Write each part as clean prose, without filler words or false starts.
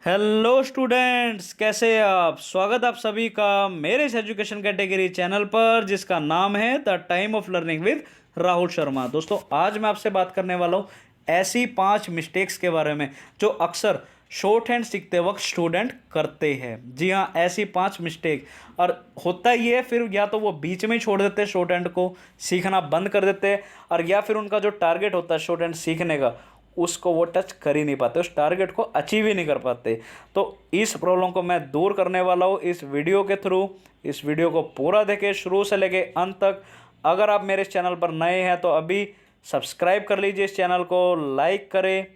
Hello students, कैसे हैं आप। स्वागत आप सभी का मेरे इस एजुकेशन कैटेगरी चैनल पर जिसका नाम है the time of learning with Rahul Sharma. दोस्तों, आज मैं आपसे बात करने वाला हूँ ऐसी 5 मिस्टेक्स के बारे में जो अक्सर शॉर्ट हैंड सीखते वक्त स्टूडेंट करते हैं। जी हाँ, ऐसी 5 मिस्टेक। और होता ये है, फिर या तो वो बीच में ही छोड़ देते हैं, शॉर्ट हैंड को सीखना बंद कर देते हैं, और या फिर उनका जो टारगेट होता है शॉर्ट हैंड सीखने का उसको वो टच कर ही नहीं पाते, उस टारगेट को अचीव ही नहीं कर पाते। तो इस प्रॉब्लम को मैं दूर करने वाला हूँ इस वीडियो के थ्रू। इस वीडियो को पूरा देखें शुरू से लेके अंत तक। अगर आप मेरे इस चैनल पर नए हैं तो अभी सब्सक्राइब कर लीजिए, इस चैनल को लाइक करें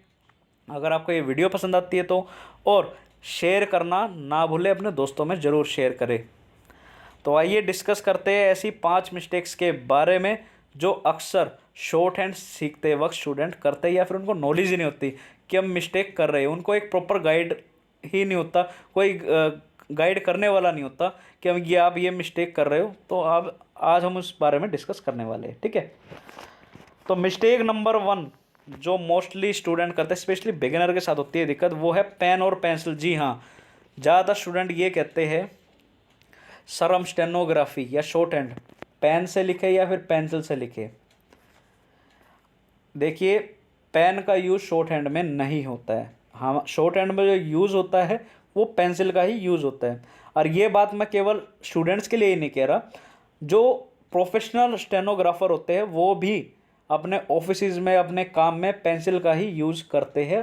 अगर आपको ये वीडियो पसंद आती है तो, और शेयर करना ना भूलें, अपने दोस्तों में ज़रूर शेयर करें। तो आइए डिस्कस करते हैं ऐसी 5 मिस्टेक्स के बारे में जो अक्सर शॉर्ट हैंड सीखते वक्त स्टूडेंट करते हैं, या फिर उनको नॉलेज ही नहीं होती कि हम मिस्टेक कर रहे हैं। उनको एक प्रॉपर गाइड ही नहीं होता, कोई गाइड करने वाला नहीं होता कि हम ये आप ये मिस्टेक कर रहे हो। तो अब आज हम उस बारे में डिस्कस करने वाले हैं, ठीक है। तो मिस्टेक नंबर 1 जो मोस्टली स्टूडेंट करते हैं, स्पेशली बिगिनर के साथ होती है दिक्कत, वो है पेन और पेंसिल। जी हाँ, ज़्यादातर स्टूडेंट ये कहते हैं सर हम स्टेनोग्राफी या शॉर्ट हैंड पेन से लिखे या फिर पेंसिल से लिखे। देखिए, पेन का यूज़ शॉर्ट हैंड में नहीं होता है। हाँ, शॉर्ट हैंड में जो यूज़ होता है वो पेंसिल का ही यूज़ होता है। और ये बात मैं केवल स्टूडेंट्स के लिए ही नहीं कह रहा, जो प्रोफेशनल स्टेनोग्राफर होते हैं वो भी अपने ऑफिसेज में अपने काम में पेंसिल का ही यूज़ करते हैं,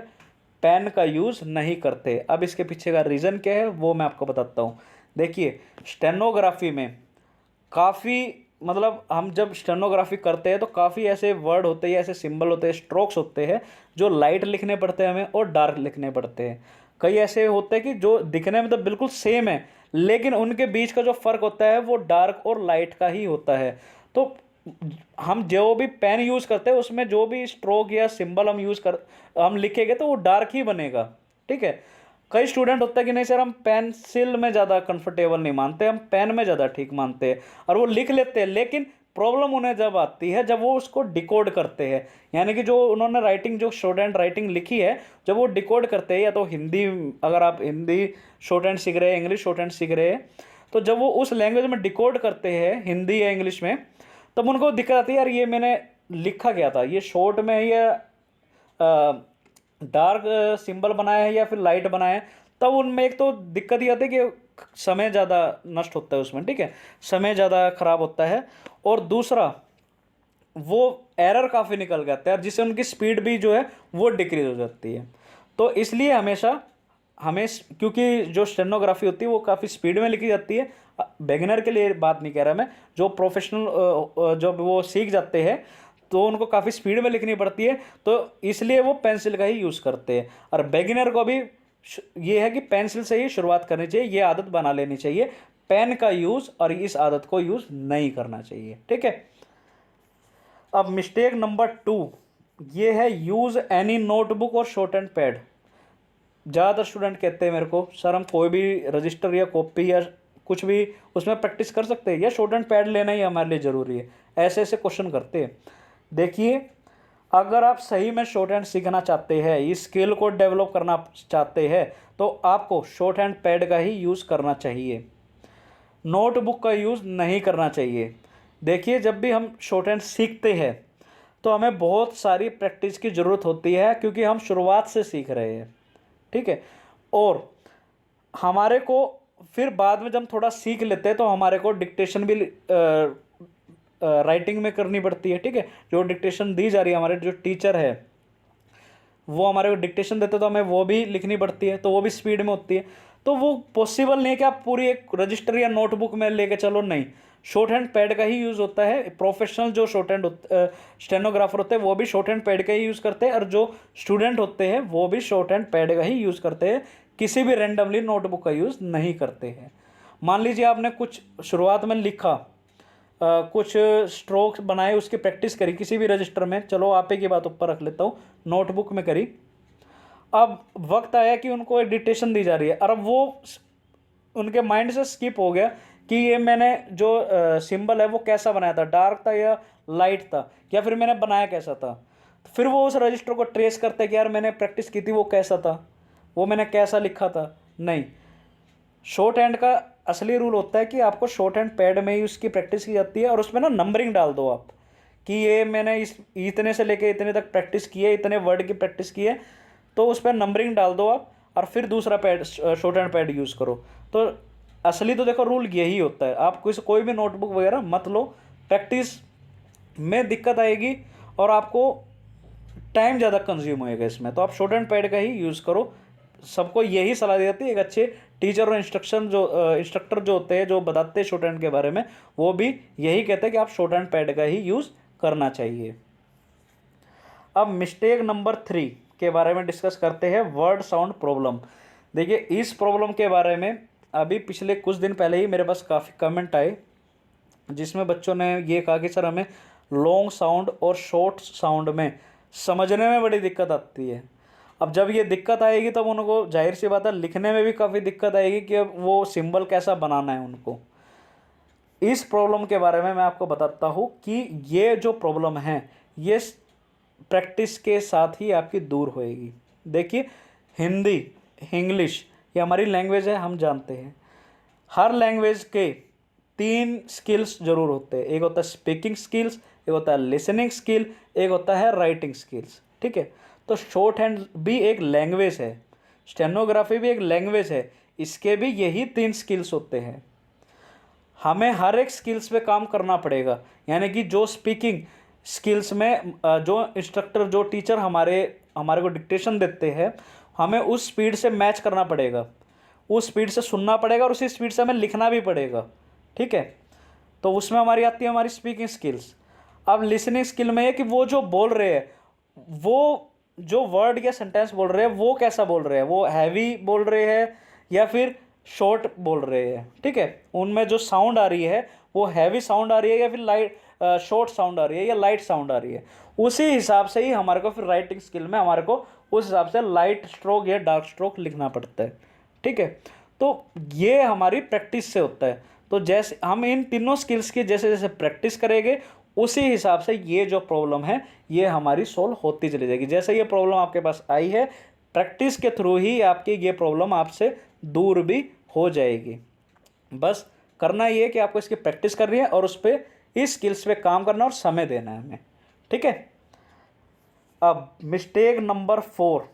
पेन का यूज़ नहीं करते। अब इसके पीछे का रीज़न क्या है वो मैं आपको बताता हूँ। देखिए, स्टेनोग्राफी में काफ़ी मतलब हम जब स्टेनोग्राफी करते हैं तो काफ़ी ऐसे वर्ड होते हैं, ऐसे सिंबल होते हैं, स्ट्रोक्स होते हैं जो लाइट लिखने पड़ते हैं हमें और डार्क लिखने पड़ते हैं। कई ऐसे होते हैं कि जो दिखने में तो बिल्कुल सेम है, लेकिन उनके बीच का जो फ़र्क होता है वो डार्क और लाइट का ही होता है। तो हम जो भी पेन यूज़ करते हैं उसमें जो भी स्ट्रोक या सिंबल हम लिखेंगे तो वो डार्क ही बनेगा, ठीक है। कई स्टूडेंट होता है कि नहीं सर हम पेंसिल में ज़्यादा कंफर्टेबल नहीं मानते, हम पेन में ज़्यादा ठीक मानते हैं, और वो लिख लेते हैं। लेकिन प्रॉब्लम उन्हें जब आती है जब वो उसको डिकोड करते हैं, यानी कि जो उन्होंने राइटिंग जो शॉर्ट हैंड राइटिंग लिखी है जब वो डिकोड करते हैं, या तो हिंदी, अगर आप हिंदी शॉर्ट हैंड सीख रहे हैं, इंग्लिश शॉर्ट हैंड सीख रहे हैं, तो जब वो उस लैंग्वेज में डिकोड करते हैं हिंदी या इंग्लिश में, तब उनको दिक्कत आती है यार ये मैंने लिखा क्या था, ये शॉर्ट में है या डार्क सिंबल बनाया है या फिर लाइट बनाया है। तब उनमें एक तो दिक्कत ये आती है कि समय ज़्यादा नष्ट होता है उसमें, ठीक है, समय ज़्यादा खराब होता है। और दूसरा, वो एरर काफ़ी निकल जाता है जिससे उनकी स्पीड भी जो है वो डिक्रीज हो जाती है। तो इसलिए हमेशा हमें, क्योंकि जो स्टेनोग्राफी होती है वो काफ़ी स्पीड में लिखी जाती है, बिगिनर के लिए बात नहीं कह रहा मैं, जो प्रोफेशनल जब वो सीख जाते हैं तो उनको काफ़ी स्पीड में लिखनी पड़ती है, तो इसलिए वो पेंसिल का ही यूज़ करते हैं। और बिगिनर को भी ये है कि पेंसिल से ही शुरुआत करनी चाहिए, ये आदत बना लेनी चाहिए, पेन का यूज़ और इस आदत को यूज़ नहीं करना चाहिए, ठीक है। अब मिस्टेक नंबर 2 ये है यूज़ एनी नोटबुक और शॉर्ट एंड पैड। ज़्यादातर स्टूडेंट कहते हैं मेरे को सर हम कोई भी रजिस्टर या कॉपी या कुछ भी उसमें प्रैक्टिस कर सकते हैं, या शॉर्ट एंड पैड लेना ही हमारे लिए ज़रूरी है, ऐसे ऐसे क्वेश्चन करते हैं। देखिए, अगर आप सही में शॉर्ट हैंड सीखना चाहते हैं, इस स्किल को डेवलप करना चाहते हैं, तो आपको शॉर्ट हैंड पैड का ही यूज़ करना चाहिए, नोटबुक का यूज़ नहीं करना चाहिए। देखिए, जब भी हम शॉर्ट हैंड सीखते हैं तो हमें बहुत सारी प्रैक्टिस की ज़रूरत होती है, क्योंकि हम शुरुआत से सीख रहे हैं, ठीक है। और हमारे को फिर बाद में जब हम थोड़ा सीख लेते हैं तो हमारे को डिक्टेशन भी राइटिंग में करनी पड़ती है, ठीक है। जो डिक्टेशन दी जा रही है, हमारे जो टीचर है वो हमारे को डिक्टेशन देते तो हमें वो भी लिखनी पड़ती है, तो वो भी स्पीड में होती है। तो वो पॉसिबल नहीं है कि आप पूरी एक रजिस्टर या नोटबुक में लेके चलो, नहीं, शॉर्ट हैंड पैड का ही यूज़ होता है। प्रोफेशनल जो शॉर्ट हैंड स्टेनोग्राफर होते हैं वो भी शॉर्ट हैंड पैड का ही यूज़ करते हैं, और जो स्टूडेंट होते हैं वो भी शॉर्ट हैंड पैड का ही यूज़ करते हैं, किसी भी रैंडमली नोटबुक का यूज़ नहीं करते हैं। मान लीजिए आपने कुछ शुरुआत में लिखा, कुछ स्ट्रोक्स बनाए, उसकी प्रैक्टिस करी किसी भी रजिस्टर में, चलो आप ही की बात ऊपर रख लेता हूँ, नोटबुक में करी। अब वक्त आया कि उनको एक डिक्टेशन दी जा रही है, और अब वो उनके माइंड से स्किप हो गया कि ये मैंने जो सिंबल है वो कैसा बनाया था, डार्क था या लाइट था, या फिर मैंने बनाया कैसा था। तो फिर वो उस रजिस्टर को ट्रेस करते कि यार मैंने प्रैक्टिस की थी वो कैसा था, वो मैंने कैसा लिखा था, नहीं। शॉर्ट हैंड का असली रूल होता है कि आपको शॉर्ट हैंड पैड में ही उसकी प्रैक्टिस की जाती है, और उसमें ना नंबरिंग डाल दो आप कि ये मैंने इस इतने से लेके इतने तक प्रैक्टिस की है, इतने वर्ड की प्रैक्टिस की है, तो उस पर नंबरिंग डाल दो आप, और फिर दूसरा pad short hand pad use करो। तो असली तो देखो रूल यही होता है। आप कोई भी नोटबुक वगैरह मत लो, प्रैक्टिस में दिक्कत आएगी और आपको टाइम ज़्यादा कंज्यूम होएगा इसमें, तो आप शॉर्ट हैंड पैड का ही यूज़ करो। सबको यही सलाह दी जाती है। एक अच्छे टीचर और इंस्ट्रक्टर जो होते हैं, जो बताते हैं शॉर्ट हैंड के बारे में, वो भी यही कहते हैं कि आप शॉर्ट हैंड पैड का ही यूज़ करना चाहिए। अब मिस्टेक नंबर 3 के बारे में डिस्कस करते हैं, वर्ड साउंड प्रॉब्लम। देखिए, इस प्रॉब्लम के बारे में अभी पिछले कुछ दिन पहले ही मेरे पास काफ़ी कमेंट आए, जिसमें बच्चों ने ये कहा कि सर हमें लॉन्ग साउंड और शॉर्ट साउंड में समझने में बड़ी दिक्कत आती है। अब जब ये दिक्कत आएगी तब उनको जाहिर सी बात है लिखने में भी काफ़ी दिक्कत आएगी कि अब वो सिंबल कैसा बनाना है उनको। इस प्रॉब्लम के बारे में मैं आपको बताता हूँ कि ये जो प्रॉब्लम है ये प्रैक्टिस के साथ ही आपकी दूर होएगी। देखिए, हिंदी, इंग्लिश ये हमारी लैंग्वेज है, हम जानते हैं। हर लैंग्वेज के 3 स्किल्स जरूर होते हैं। एक होता है स्पीकिंग स्किल्स, एक होता है लिसनिंग स्किल, एक होता है राइटिंग स्किल्स। ठीक है, तो शॉर्ट हैंड भी एक लैंग्वेज है, स्टेनोग्राफी भी एक लैंग्वेज है, इसके भी यही 3 स्किल्स होते हैं। हमें हर एक स्किल्स पे काम करना पड़ेगा। यानी कि जो स्पीकिंग स्किल्स में जो इंस्ट्रक्टर, जो टीचर हमारे को डिक्टेशन देते हैं, हमें उस स्पीड से मैच करना पड़ेगा, उस स्पीड से सुनना पड़ेगा और उसी स्पीड से हमें लिखना भी पड़ेगा। ठीक है, तो उसमें हमारी आती है हमारी स्पीकिंग स्किल्स। अब लिसनिंग स्किल में है कि वो जो बोल रहे हैं, वो जो वर्ड या सेंटेंस बोल रहे हैं वो कैसा बोल रहे हैं, वो हैवी बोल रहे हैं या फिर शॉर्ट बोल रहे हैं। ठीक है, उनमें जो साउंड आ रही है वो हैवी साउंड आ रही है या फिर लाइट शॉर्ट साउंड आ रही है या लाइट साउंड आ रही है। उसी हिसाब से ही हमारे को फिर राइटिंग स्किल में हमारे को उस हिसाब से लाइट स्ट्रोक या डार्क स्ट्रोक लिखना पड़ता है। ठीक है, तो ये हमारी प्रैक्टिस से होता है। तो जैसे हम इन तीनों स्किल्स की जैसे जैसे प्रैक्टिस करेंगे, उसी हिसाब से ये जो प्रॉब्लम है ये हमारी सोल्व होती चली जाएगी। जैसे ये प्रॉब्लम आपके पास आई है, प्रैक्टिस के थ्रू ही आपकी ये प्रॉब्लम आपसे दूर भी हो जाएगी। बस करना ये है कि आपको इसकी प्रैक्टिस करनी है और उस पर इस स्किल्स पे काम करना और समय देना है हमें। ठीक है, अब मिस्टेक नंबर 4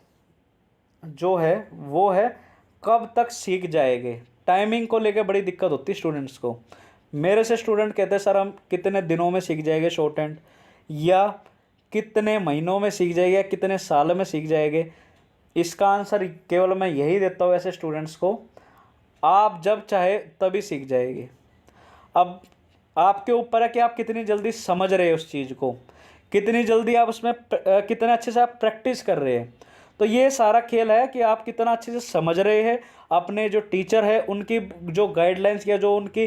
जो है वो है कब तक सीख जाएंगे। टाइमिंग को लेकर बड़ी दिक्कत होती है स्टूडेंट्स को। मेरे से स्टूडेंट कहते हैं सर हम कितने दिनों में सीख जाएंगे शॉर्ट हैंड, या कितने महीनों में सीख जाएंगे, या कितने साल में सीख जाएंगे। इसका आंसर केवल मैं यही देता हूँ ऐसे स्टूडेंट्स को, आप जब चाहे तभी सीख जाएंगे। अब आपके ऊपर है कि आप कितनी जल्दी समझ रहे हैं उस चीज़ को, कितनी जल्दी आप उसमें कितने अच्छे से आप प्रैक्टिस कर रहे हैं। तो ये सारा खेल है कि आप कितना अच्छे से समझ रहे हैं, अपने जो टीचर है उनकी जो गाइडलाइंस या जो उनकी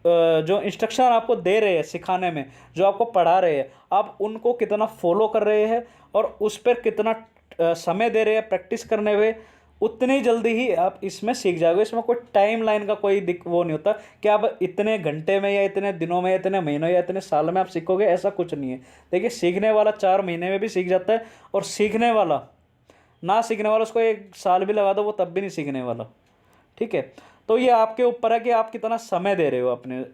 जो इंस्ट्रक्शन आपको दे रहे हैं सिखाने में, जो आपको पढ़ा रहे हैं, आप उनको कितना फॉलो कर रहे हैं और उस पर कितना समय दे रहे हैं प्रैक्टिस करने में, उतनी जल्दी ही आप इसमें सीख जाओगे। इसमें कोई टाइम लाइन का कोई वो नहीं होता कि आप इतने घंटे में या इतने दिनों में या इतने महीनों या इतने साल में आप सीखोगे, ऐसा कुछ नहीं है। देखिए, सीखने वाला 4 महीने में भी सीख जाता है, और सीखने वाला ना सीखने वाला उसको 1 साल भी लगा दो वो तब भी नहीं सीखने वाला। ठीक है, तो ये आपके ऊपर है कि आप कितना समय दे रहे हो अपने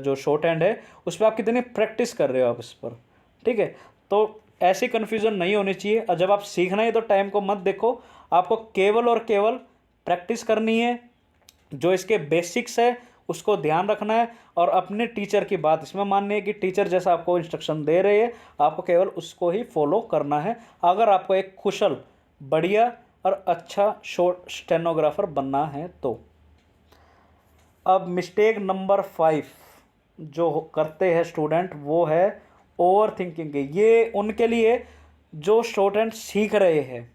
जो शॉर्ट हैंड है उस पर, आप कितनी प्रैक्टिस कर रहे हो आप इस पर। ठीक है, तो ऐसी कन्फ्यूज़न नहीं होनी चाहिए। और जब आप सीखना है तो टाइम को मत देखो, आपको केवल और केवल प्रैक्टिस करनी है। जो इसके बेसिक्स है उसको ध्यान रखना है और अपने टीचर की बात इसमें माननी है कि टीचर जैसा आपको इंस्ट्रक्शन दे रहे हैं आपको केवल उसको ही फॉलो करना है, अगर आपको एक कुशल, बढ़िया और अच्छा शॉर्ट स्टेनोग्राफर बनना है तो। अब मिस्टेक नंबर 5 जो करते हैं स्टूडेंट वो है ओवर थिंकिंग। ये उनके लिए जो शॉर्ट हैंड सीख रहे हैं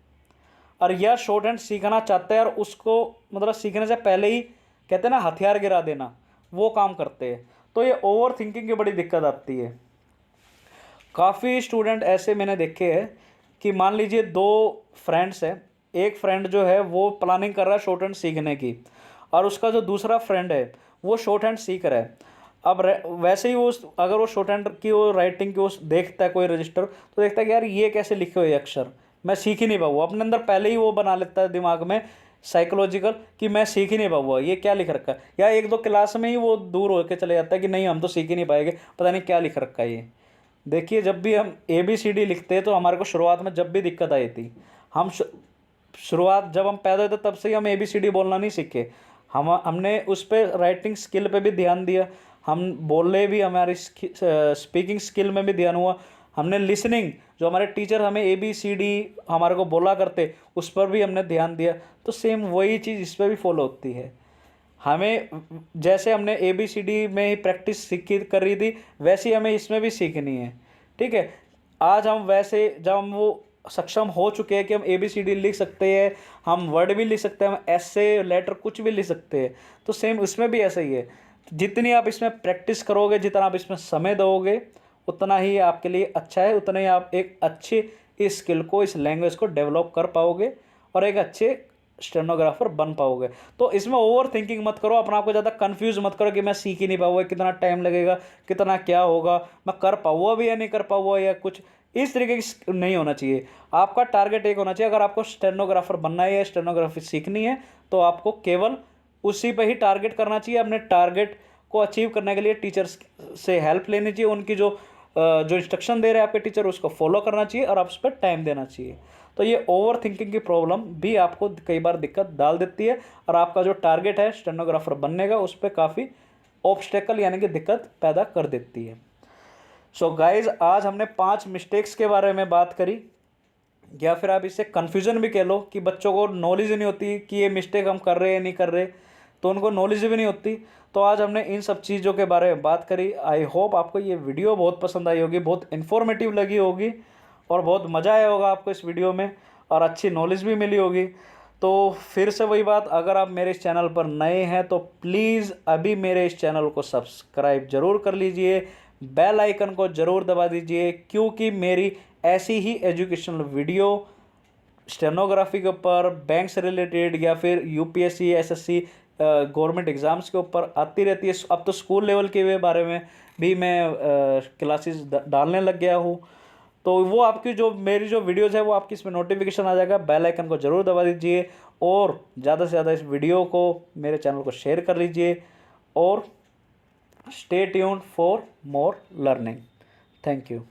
और यह शॉर्ट हैंड सीखना चाहते हैं और उसको मतलब सीखने से पहले ही कहते हैं ना हथियार गिरा देना, वो काम करते हैं। तो ये ओवर थिंकिंग की बड़ी दिक्कत आती है। काफ़ी स्टूडेंट ऐसे मैंने देखे हैं कि मान लीजिए 2 फ्रेंड्स हैं, एक फ्रेंड जो है वो प्लानिंग कर रहा है शॉर्ट हैंड सीखने की और उसका जो दूसरा फ्रेंड है वो शॉर्ट हैंड सीख रहा है। अब वैसे ही वो अगर वो शॉर्ट हैंड की वो राइटिंग की वो देखता है कोई रजिस्टर, तो देखता है कि यार ये कैसे लिखे हुए अक्षर, मैं सीख ही नहीं पाऊँगा। अपने अंदर पहले ही वो बना लेता है दिमाग में साइकोलॉजिकल कि मैं सीख ही नहीं पाऊँगा, ये क्या लिख रखा है, या एक दो क्लास में ही वो दूर होकर चले जाता है कि नहीं हम तो सीख ही नहीं पाएंगे, पता नहीं क्या लिख रखा है ये। देखिए जब भी हम ABCD लिखते हैं तो हमारे को शुरुआत में जब भी दिक्कत आई थी, हम शुरुआत जब हम पैदा हुए थे तब से ही हम ABCD बोलना नहीं सीखे। हमने उस पर राइटिंग स्किल पे भी ध्यान दिया, हम बोलने भी, हमारी स्पीकिंग स्किल में भी ध्यान हुआ। हमने लिसनिंग, जो हमारे टीचर हमें ABCD हमारे को बोला करते, उस पर भी हमने ध्यान दिया। तो सेम वही चीज़ इस पर भी फॉलो होती है। हमें जैसे हमने ABCD में ही प्रैक्टिस सीखी कर रही थी, वैसे ही हमें इसमें भी सीखनी है। ठीक है, आज हम वैसे जब हम वो सक्षम हो चुके हैं कि हम ABCD लिख सकते हैं, हम वर्ड भी लिख सकते हैं, हम ऐसे लेटर कुछ भी लिख सकते हैं, तो सेम उसमें भी ऐसा ही है। जितनी आप इसमें प्रैक्टिस करोगे, जितना आप इसमें समय दोगे, उतना ही आपके लिए अच्छा है, उतना ही आप एक अच्छी इस स्किल को, इस लैंग्वेज को डेवलप कर पाओगे और एक अच्छे स्टेनोग्राफर बन पाओगे। तो इसमें ओवर थिंकिंग मत करो, अपना आपको ज़्यादा कंफ्यूज मत करो कि मैं सीख ही नहीं पाऊंगा, कितना टाइम लगेगा, कितना क्या होगा, मैं कर पाऊंगा भी या नहीं कर पाऊंगा, या कुछ इस तरीके की नहीं होना चाहिए। आपका टारगेट एक होना चाहिए, अगर आपको स्टेनोग्राफर बनना है या स्टेनोग्राफी सीखनी है तो आपको केवल उसी पे ही टारगेट करना चाहिए। अपने टारगेट को अचीव करने के लिए टीचर्स से हेल्प लेनी चाहिए, उनकी जो इंस्ट्रक्शन दे रहे हैं आपके टीचर, उसको फॉलो करना चाहिए और आप उस पर टाइम देना चाहिए। तो ये ओवर थिंकिंग की प्रॉब्लम भी आपको कई बार दिक्कत डाल देती है और आपका जो टारगेट है स्टेनोग्राफर बनने का, उस पर काफ़ी ऑब्स्टेकल यानी कि दिक्कत पैदा कर देती है। सो गाइज, आज हमने 5 मिस्टेक्स के बारे में बात करी, या फिर आप इससे कन्फ्यूज़न भी कह लो कि बच्चों को नॉलेज ही नहीं होती कि ये मिस्टेक हम कर रहे हैं नहीं कर रहे, तो उनको नॉलेज भी नहीं होती। तो आज हमने इन सब चीज़ों के बारे में बात करी। आई होप आपको ये वीडियो बहुत पसंद आई होगी, बहुत इन्फॉर्मेटिव लगी होगी और बहुत मज़ा आया होगा आपको इस वीडियो में, और अच्छी नॉलेज भी मिली होगी। तो फिर से वही बात, अगर आप मेरे इस चैनल पर नए हैं तो प्लीज़ अभी मेरे इस चैनल को सब्सक्राइब ज़रूर कर लीजिए, बेल आइकन को ज़रूर दबा दीजिए, क्योंकि मेरी ऐसी ही एजुकेशनल वीडियो स्टेनोग्राफी के ऊपर, बैंक से रिलेटेड, या फिर UPSC SSC गवर्नमेंट एग्ज़ाम्स के ऊपर आती रहती है। अब तो स्कूल लेवल के बारे में भी मैं क्लासेस डालने लग गया हूँ। तो वो आपकी जो मेरी जो वीडियोज़ है वो आपकी इसमें नोटिफिकेशन आ जाएगा। बेल आइकन को ज़रूर दबा दीजिए और ज़्यादा से ज़्यादा इस वीडियो को, मेरे चैनल को शेयर कर लीजिए, और stay tuned for more learning. Thank you.